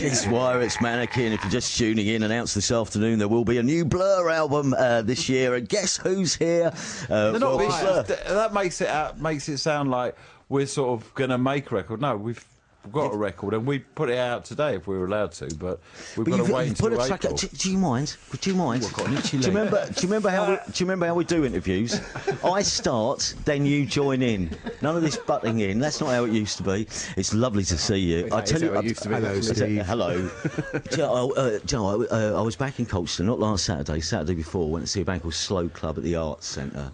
It's Wire, it's Mannequin. If you're just tuning in, announced this afternoon there will be a new Blur album this year, and guess who's here? That makes it sound like we're sort of going to make a record. No, we've got a record, and we put it out today if we were allowed to, but we've got to wait until April. Do you mind? Would you mind? What, got an itchy leg? Do you remember how we do interviews? I start, then you join in. None of this butting in. That's not how it used to be. It's lovely to see you. I tell you, it used to be. Hello, Steve. Hello. I was back in Colchester, not last Saturday. Saturday before, went to see a band called Slow Club at the Arts Centre,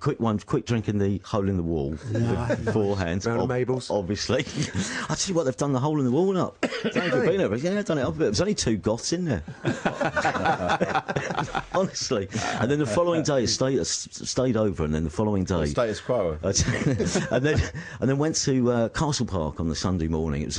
quick drink in the hole in the wall beforehand. Round of Mabel's, obviously. I tell you what, they've done the hole in the wall up. I've been there, but yeah, I've done it up a bit. There's only 2 goths in there. Honestly. And then the following day, stayed over, and then the following day... Status quo. and then went to Castle Park on the Sunday morning. It was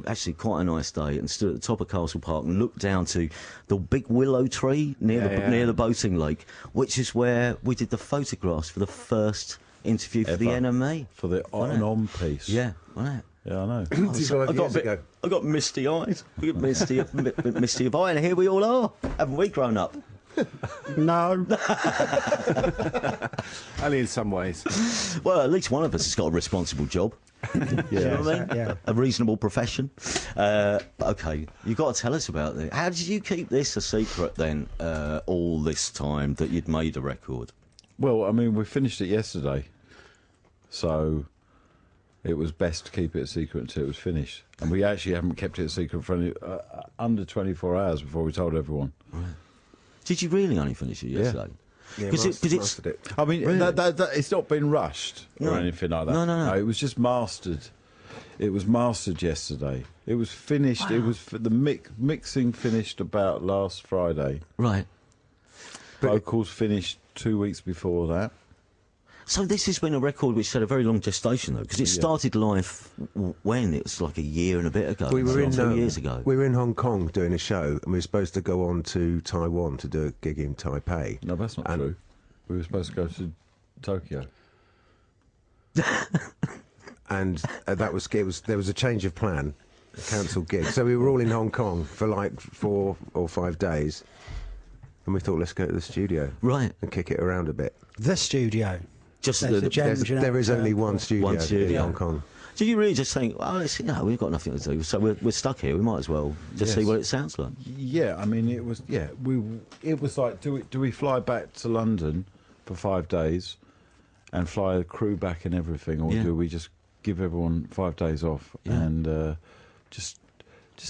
actually quite a nice day, and stood at the top of Castle Park and looked down to the big willow tree near the boating lake, which is where we did the photographs for the first interview for the NME. For the on piece. Yeah, wasn't it? Yeah, I know. I got misty eyes. We got misty of eye, and here we all are. Haven't we grown up? No. Only in some ways. Well, at least one of us has got a responsible job. You know what I mean? Yeah. A reasonable profession. Okay, you've got to tell us about this. How did you keep this a secret then, all this time that you'd made a record? Well, I mean, we finished it yesterday, so it was best to keep it a secret until it was finished. And we actually haven't kept it a secret for under 24 hours before we told everyone. Right. Did you really only finish it yesterday? Yeah, it's. I mean, really? it's not been rushed or anything like that. No. It was just mastered. It was mastered yesterday. It was finished. Wow. It was the mixing finished about last Friday. Right. Vocals finished 2 weeks before that. So this has been a record which had a very long gestation, though, because it started live when? It was like a year and a bit ago. We were in 2 years ago. We were in Hong Kong doing a show, and we were supposed to go on to Taiwan to do a gig in Taipei. No, that's not true. We were supposed to go to Tokyo. And there was a change of plan, a cancelled gig. So we were all in Hong Kong for like 4 or 5 days, and we thought, let's go to the studio, right, and kick it around a bit. The studio. Just there is only one studio in Hong Kong. Did you really just think, well, we've got nothing to do, so we're stuck here. We might as well just see what it sounds like. Yeah, I mean, it was like, do we fly back to London for 5 days and fly the crew back and everything, or do we just give everyone 5 days off and just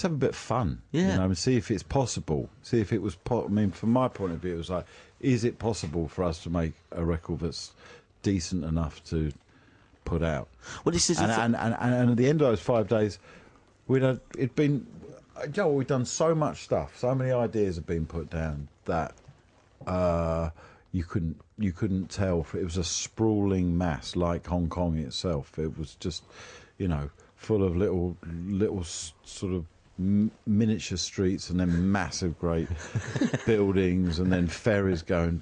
have a bit of fun, and see if it's possible. See if it was. I mean, from my point of view, it was like, is it possible for us to make a record that's decent enough to put out? Well, this is and at the end of those 5 days, we'd done so much stuff, so many ideas had been put down that you couldn't tell. It was a sprawling mass like Hong Kong itself. It was just, full of little sort of miniature streets, and then massive great buildings, and then ferries going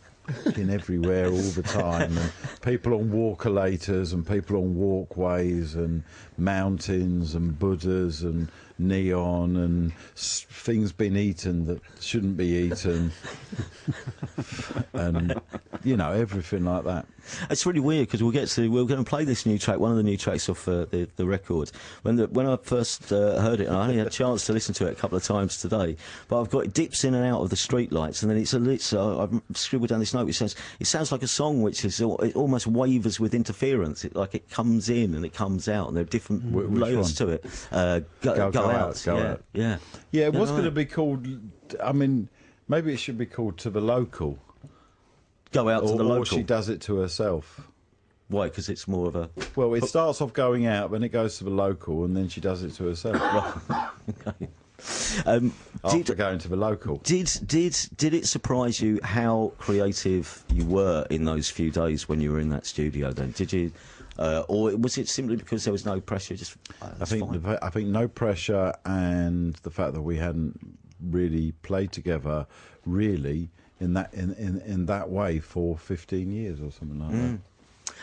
in everywhere all the time, and people on walker-laters and people on walkways, and mountains and Buddhas and neon and things being eaten that shouldn't be eaten, and everything like that. It's really weird because we're going to play this new track, one of the new tracks off the record. When I first heard it, and I only had a chance to listen to it a couple of times today, but I've got it dips in and out of the street lights, and then I've scribbled down this note which says it sounds like a song which is it almost wavers with interference. It comes in and it comes out, and there are different layers to it. Go out. Yeah. It was going to be called. I mean, maybe it should be called To the Local. Go out to the local. Or she does it to herself. Why? Because it's more of a... Well, it starts off going out, then it goes to the local, and then she does it to herself. Okay. After going to the local. Did it surprise you how creative you were in those few days when you were in that studio then? Did you... or was it simply because there was no pressure? I think no pressure, and the fact that we hadn't really played together in that way for 15 years or something like that.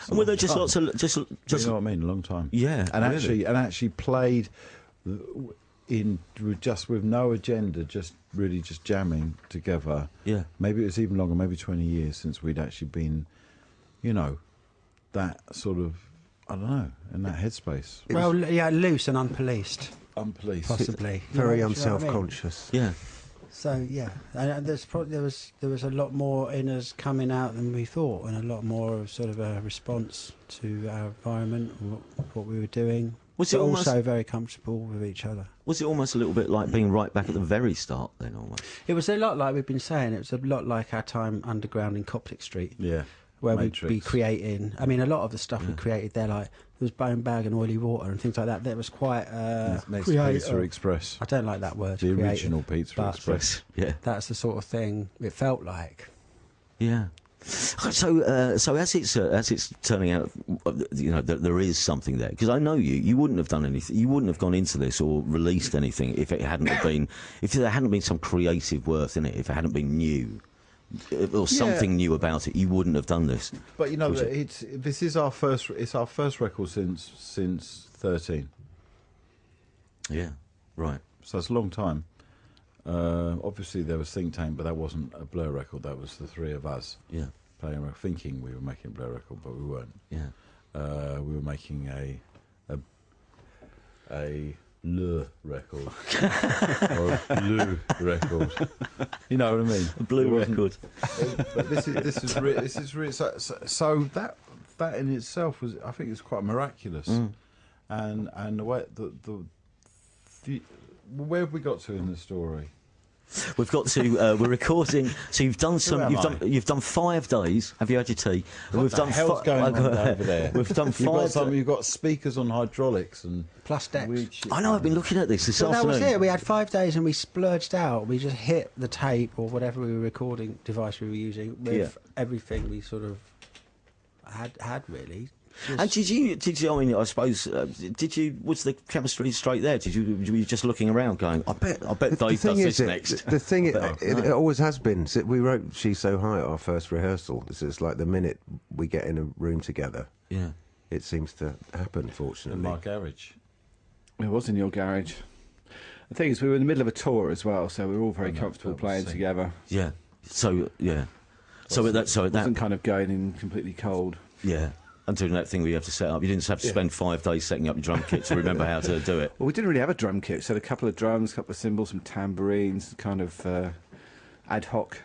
And were there just lots of just You know what I mean? A long time. Yeah, and really. actually played with no agenda, just jamming together. Yeah. Maybe it was even longer, maybe 20 years since we'd actually been, that sort of, I don't know, in that headspace. Well, yeah, loose and unpoliced, Unpoliced. possibly. Very You know, do you know what I mean? unself-conscious. Yeah. So yeah, and there was a lot more in us coming out than we thought, and a lot more of sort of a response to our environment, what we were doing. Was it but almost- also very comfortable with each other? Was it almost a little bit like being right back at the very start then, almost? It was a lot like we've been saying. It was a lot like our time underground in Coptic Street, Yeah. where Matrix. we'd be creating. I mean, a lot of the stuff we created there, like there was Bone Bag and Oily Water and things like that. That was quite Next creative. Pizza Express. I don't like that word. The creative, original Pizza but Express. Yeah. That's the sort of thing it felt like. Yeah. So as it's turning out, that there is something there. Because I know you wouldn't have done anything. You wouldn't have gone into this or released anything if there hadn't been some creative worth in it. If it hadn't been new or something new about it, you wouldn't have done this. But this is our first. It's our first record since 13. Yeah. Right. So it's a long time. Obviously, there was Think Tank, but that wasn't a Blur record. That was the three of us Yeah. playing, thinking we were making a Blur record, but we weren't. Yeah. We were making a Le record or a Blue record. You know what I mean? A blue It wasn't- record. But this is really so that in itself was, I think, it's quite miraculous, and the way the where have we got to in the story? We've got to. We're recording. So you've done some. am I? You've done 5 days. Have you had your tea? What the hell's going on over there? We've done You've got speakers on hydraulics and Plus decks. weird shit. I know. I've been looking at this Well, that afternoon. was it. We had 5 days and we splurged out. We just hit the tape or whatever we were recording device we were using with everything we sort of had really. And did you? I mean, I suppose. Was the chemistry straight there? Were you just looking around, going, I bet Dave does this next. The thing it always has been. So we wrote "She's So High" at our first rehearsal. It's like the minute we get in a room together, Yeah. it seems to happen. in Fortunately, my garage. It was in your garage. The thing is, we were in the middle of a tour as well, so we were all very Oh, no, comfortable that was playing sick. together. Yeah. So yeah. So that. Wasn't kind of going in completely cold. Yeah. And doing that thing where you have to set up. You didn't have to spend 5 days setting up your drum kit to remember how to do it. Well, we didn't really have a drum kit. So had a couple of drums, a couple of cymbals, some tambourines, kind of ad hoc.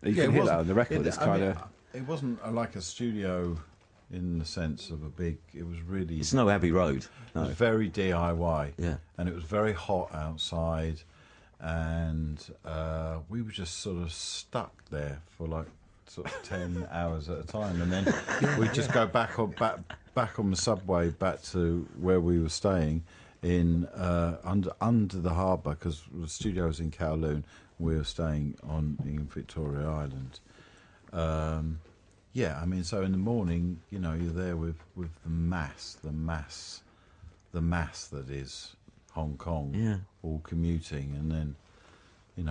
You can hear that on the record. It's kind of. It wasn't like a studio in the sense of a big. It was really. It's no Abbey Road. It No. was very DIY. Yeah. And it was very hot outside, and we were just sort of stuck there for like sort of 10 hours at a time, and then we'd just go back on the subway back to where we were staying in under the harbour, because the studio was in Kowloon. We were staying in Victoria Island. Yeah, I mean, so in the morning, you're there with the mass that is Hong Kong, Yeah. all commuting, and then, you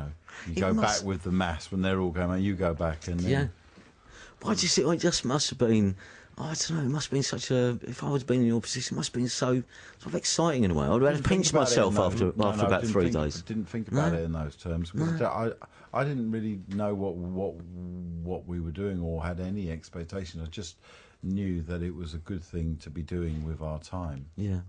It go must- back with the mass when they're all going, and you go back, and then, Yeah. Why do you think? It just must have been. I don't know. It must have been such a. If I was being in your position, it must have been so sort of exciting in a way. I'd have Didn't think pinched about it in myself those- after about didn't 3 think- days. Didn't think about No. it in those terms. I didn't really know what we were doing or had any expectation. I just knew that it was a good thing to be doing with our time. Yeah.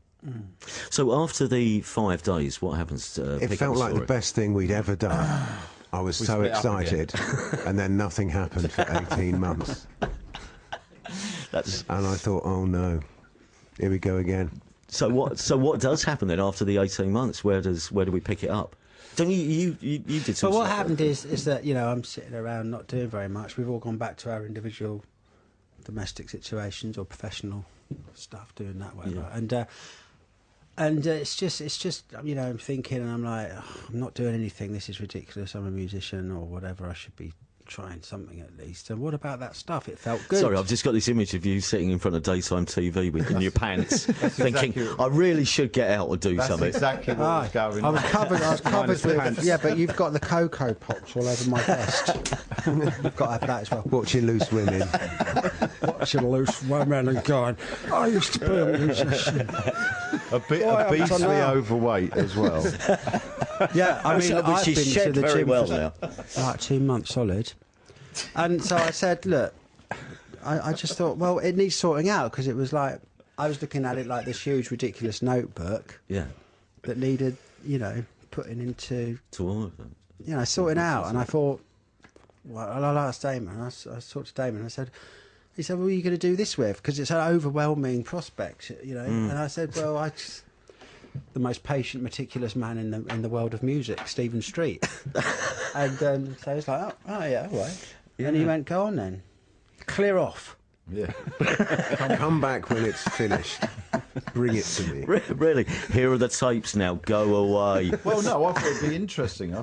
So after the 5 days, what happens? To it felt like the best thing we'd ever done. I was so split up again. excited, and then nothing happened for 18 months. That's And I thought, oh no, here we go again. so. What does happen then after the 18 months? Where do we pick it up? Don't you did some. But what stuff. happened is that I'm sitting around not doing very much. We've all gone back to our individual domestic situations or professional stuff, doing that way. Yeah. Right? And it's just I'm thinking, and I'm like, I'm not doing anything. This is ridiculous. I'm a musician or whatever. I should be trying something at least. And what about that stuff? It felt good. Sorry, I've just got this image of you sitting in front of daytime TV in your pants, thinking, exactly- I really should get out or do That's something. exactly what was going I was on. covered with pants. yeah, but you've got the cocoa pops all over my vest. You've got to have that as well. Watching Loose Women. watching loose women and going, I used to be a musician. A beastly overweight as well. Yeah, I mean, I've she's been to shed the very gym well for now. like 2 months solid. And so I said, look, I just thought, well, it needs sorting out, because it was like, I was looking at it like this huge, ridiculous notebook Yeah. that needed, putting into, To all of them. sorting out. And I thought, well, I asked Damon, I talked to Damon, he said, well, what are you going to do this with? Because it's an overwhelming prospect, And I said, well, the most patient, meticulous man in the world of music, Stephen Street. And so he's like, oh yeah, all right. Yeah. And he went, go on then. Clear off. Yeah. Come back when it's finished. Bring it to me. Really? Here are the tapes now. Go away. Well, no, I thought it'd be interesting.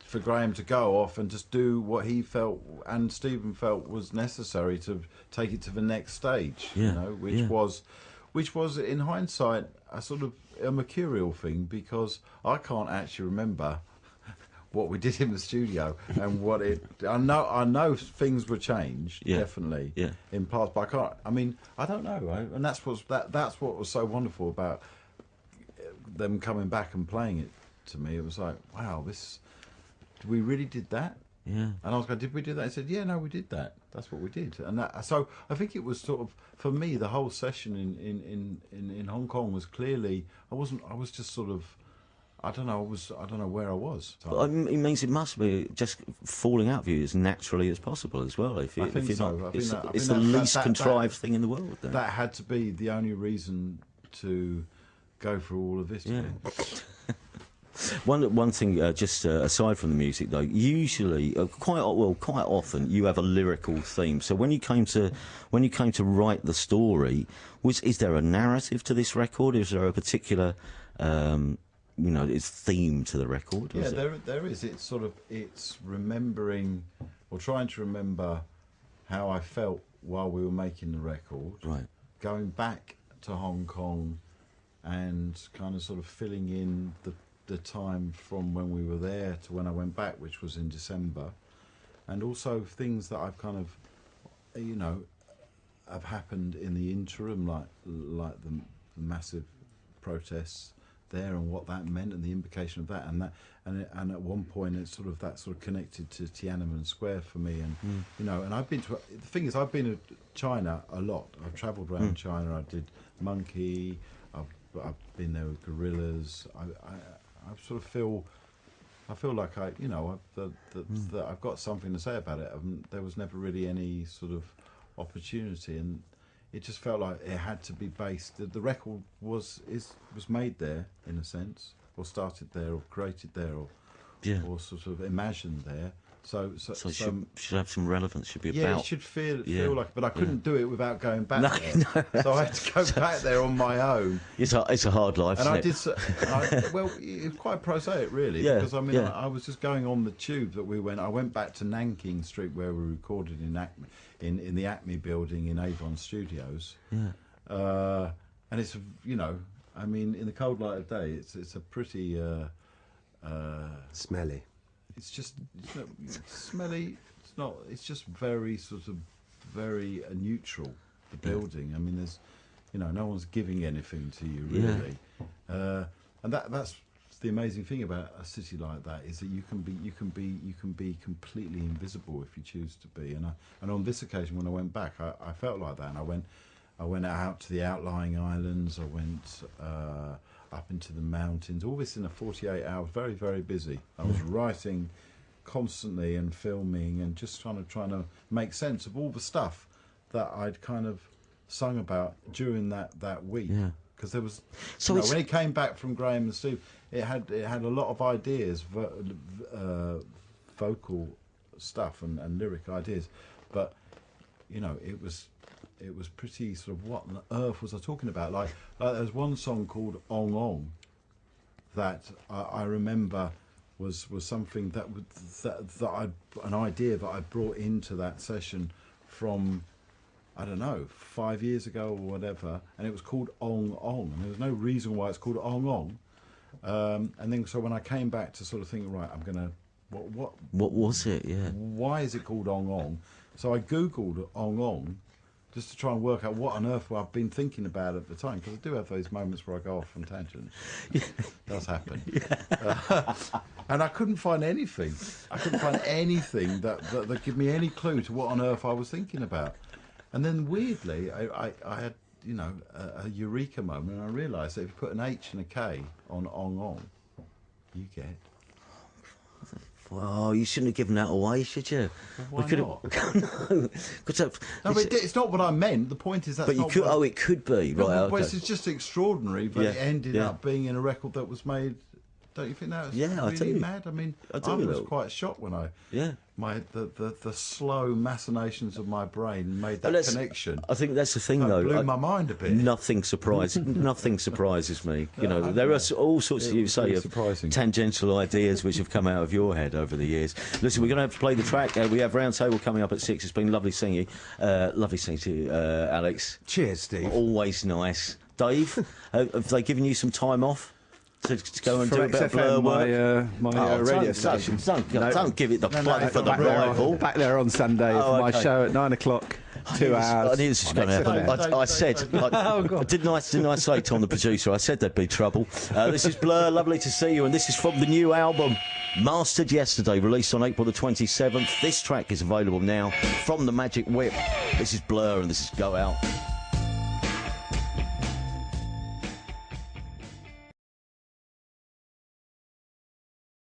For Graham to go off and just do what he felt and Stephen felt was necessary to take it to the next stage. Yeah. Which was in hindsight a sort of a mercurial thing, because I can't actually remember what we did in the studio and what it. I know things were changed, definitely, in parts, but I can't. I mean, I don't know, right? And that's what was so wonderful about them coming back and playing it to me. It was like, wow, we really did that. Yeah. And I was going, did we do that? I said, yeah, no, we did that. That's what we did. And so I think it was sort of, for me, the whole session in Hong Kong was clearly, I was just sort of, I don't know where I was. But it means it must be just falling out of you as naturally as possible as well. It's the least contrived thing in the world. Then. That had to be the only reason to go through all of this. Yeah. One thing, just aside from the music, though, usually, quite often, you have a lyrical theme. So when you came to write the story, is there a narrative to this record? Is there a particular it's theme to the record? Yeah, there is. It's remembering, or trying to remember, how I felt while we were making the record. Right. Going back to Hong Kong, and kind of sort of filling in the time from when we were there to when I went back, which was in December, and also things that I've kind of, have happened in the interim, like the massive protests there and what that meant and the implication of that, and at one point it's sort of connected to Tiananmen Square for me, and and I've been to China a lot. I've travelled around China. I did Monkey. I've been there with Gorillas. I sort of feel like that I've got something to say about it. There was never really any sort of opportunity, and it just felt like it had to be based. The record was made there in a sense, or started there, or created there, or sort of imagined there. So it should have some relevance. Should be about. Yeah, it should feel like. But I couldn't do it without going back there. No. So I had to go back there on my own. It's a hard life. And isn't it was quite prosaic, really. Yeah, because I was just going on the tube that we went. I went back to Nanking Street where we recorded in Acme, in the Acme building in Avon Studios. Yeah. And it's in the cold light of day, it's a pretty Smelly. It's just smelly. It's not. It's just very sort of very neutral. The building. I mean, there's, no one's giving anything to you really, and that's the amazing thing about a city like that, is that you can be completely invisible if you choose to be. And on this occasion, when I went back, I felt like that, and I went out to the outlying islands. I went up into the mountains. All this in a 48 hours. Very, very busy. I was writing constantly and filming and just trying to make sense of all the stuff that I'd kind of sung about during that week. Yeah. Because there was, when it came back from Graham and Steve, it had a lot of ideas, vocal stuff and lyric ideas, but it was pretty sort of, what on earth was I talking about? Like there's one song called Ong Ong that I remember was something that an idea that I brought into that session from, I don't know, 5 years ago or whatever, and it was called Ong Ong, and there was no reason why it's called Ong Ong. And then so when I came back to sort of think, right, I'm gonna what was it? Yeah. Why is it called Ong Ong? So I googled Ong Ong just to try and work out what on earth I've been thinking about at the time, because I do have those moments where I go off on tangents. It does happen. And I couldn't find anything. I couldn't find anything that give me any clue to what on earth I was thinking about. And then weirdly, I had, you know, a eureka moment, and I realised that if you put an H and a K on Ong Ong, you get... Well, you shouldn't have given that away, should you? Why not? No, but it's not what I meant. The point is that's but you not could. what Oh, it could be. No, Right. but Okay. it's just extraordinary that it ended up being in a record that was made. Don't you think that was Yeah, I really do. mad? I mean, I do I a was little. quite shocked when I Yeah. the slow machinations of my brain made But that that's- connection. I think that's the thing, That though. blew my mind a bit. Nothing surprises me. You know, there are all sorts of, you say, very of surprising. tangential ideas which have come out of your head over the years. Listen, we're going to have to play the track. We have round table coming up at 6. It's been lovely seeing you. Lovely seeing you, Alex. Cheers, Steve. Always nice. Dave, have they given you some time off to go and From do a bit of blur XFM, work? my radio station. Don't give it the plug for the back there, rival. back there on Sunday for my okay. show at 9 o'clock. 2 hours. I knew this was going to happen. I said, didn't I say Tom, the producer? I said there'd be trouble. This is Blur. Lovely to see you, and this is from the new album, mastered yesterday, released on April the 27th. This track is available now from the Magic Whip. This is Blur, and this is Go Out.